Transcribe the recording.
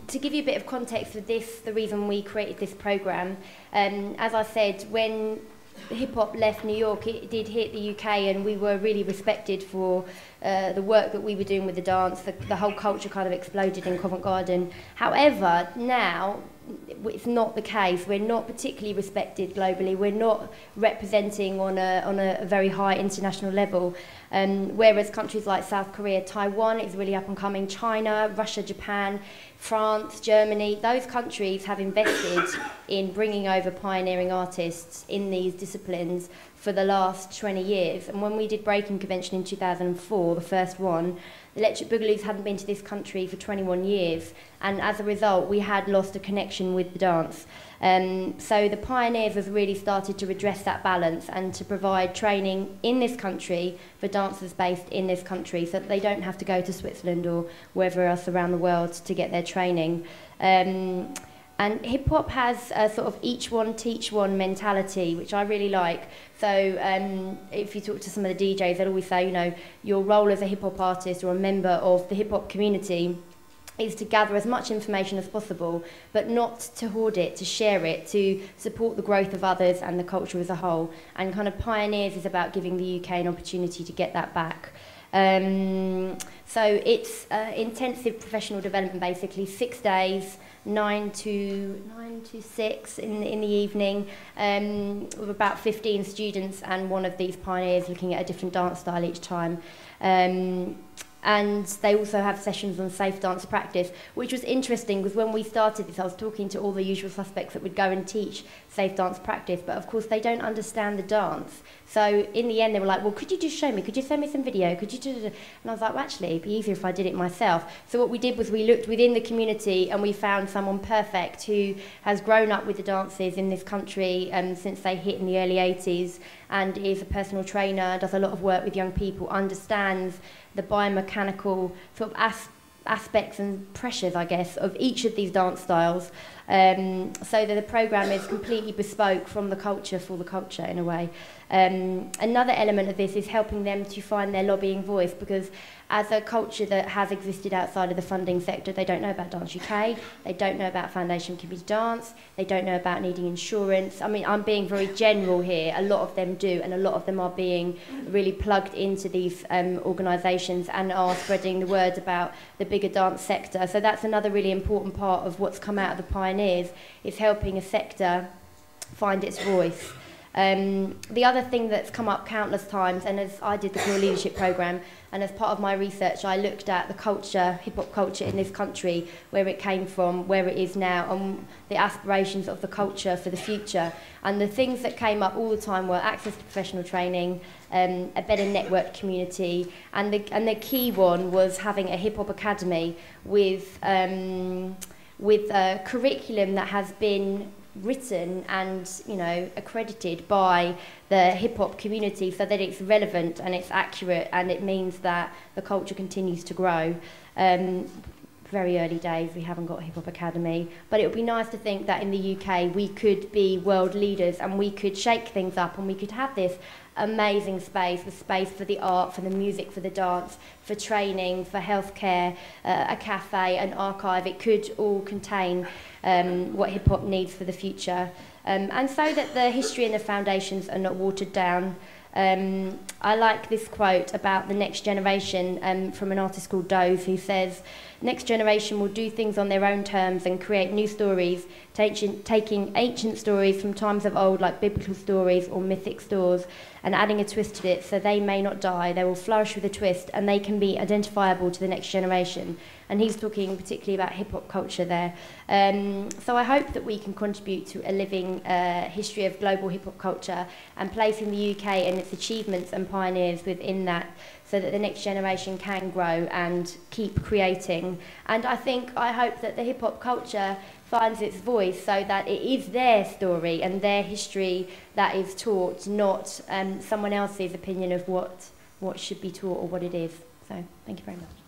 To give you a bit of context for this, the reason we created this programme, as I said, when hip-hop left New York, it did hit the UK, and we were really respected for the work that we were doing with the dance. The whole culture kind of exploded in Covent Garden. However, now it's not the case. We're not particularly respected globally. We're not representing on a very high international level. Whereas countries like South Korea, Taiwan is really up and coming, China, Russia, Japan, France, Germany, those countries have invested in bringing over pioneering artists in these disciplines for the last 20 years. And when we did Breaking Convention in 2004, the first one, Electric Boogaloos hadn't been to this country for 21 years, and as a result we had lost a connection with the dance. So the pioneers have really started to redress that balance and to provide training in this country for dancers based in this country, so that they don't have to go to Switzerland or wherever else around the world to get their training. And hip-hop has a sort of each one teach one mentality, which I really like. So if you talk to some of the DJs, they'll always say, you know, your role as a hip-hop artist or a member of the hip-hop community is to gather as much information as possible, but not to hoard it, to share it, to support the growth of others and the culture as a whole. And kind of Pioneers is about giving the UK an opportunity to get that back. So it's intensive professional development, basically 6 days, 9 to 6 in the evening, with about 15 students and one of these pioneers looking at a different dance style each time. And they also have sessions on safe dance practice, which was interesting because when we started this, I was talking to all the usual suspects that would go and teach safe dance practice, but of course they don't understand the dance. So in the end, they were like, well, could you just show me? Could you send me some video? Could you do? And I was like, well, actually, it'd be easier if I did it myself. So what we did was we looked within the community and we found someone perfect who has grown up with the dances in this country since they hit in the early 80s, and is a personal trainer, does a lot of work with young people, understands the biomechanical sort of aspects and pressures, I guess, of each of these dance styles, so that the programme is completely bespoke from the culture for the culture in a way. Another element of this is helping them to find their lobbying voice, because as a culture that has existed outside of the funding sector, they don't know about Dance UK, they don't know about Foundation Community Dance, they don't know about needing insurance. I mean, I'm being very general here, a lot of them do, and a lot of them are being really plugged into these organisations and are spreading the word about the bigger dance sector. So that's another really important part of what's come out of the Pioneers, is helping a sector find its voice. The other thing that's come up countless times, and as I did the Core Leadership Programme, and as part of my research I looked at the culture, hip-hop culture in this country, where it came from, where it is now, and the aspirations of the culture for the future. And the things that came up all the time were access to professional training, a better networked community, and the key one was having a hip-hop academy with a curriculum that has been written and, you know, accredited by the hip-hop community, so that it's relevant and it's accurate, and it means that the culture continues to grow. Very early days, we haven't got a hip-hop academy, but it would be nice to think that in the UK we could be world leaders and we could shake things up, and we could have this amazing space, with space for the art, for the music, for the dance, for training, for healthcare, a cafe, an archive. It could all contain what hip-hop needs for the future. And so that the history and the foundations are not watered down. I like this quote about the next generation from an artist called Doze, who says, "Next generation will do things on their own terms and create new stories, taking ancient stories from times of old, like biblical stories or mythic stories, and adding a twist to it so they may not die. They will flourish with a twist, and they can be identifiable to the next generation." And he's talking particularly about hip-hop culture there. So I hope that we can contribute to a living history of global hip-hop culture, and placing the UK and its achievements and pioneers within that, so that the next generation can grow and keep creating. And I hope that the hip-hop culture finds its voice, so that it is their story and their history that is taught, not someone else's opinion of what should be taught or what it is. So thank you very much.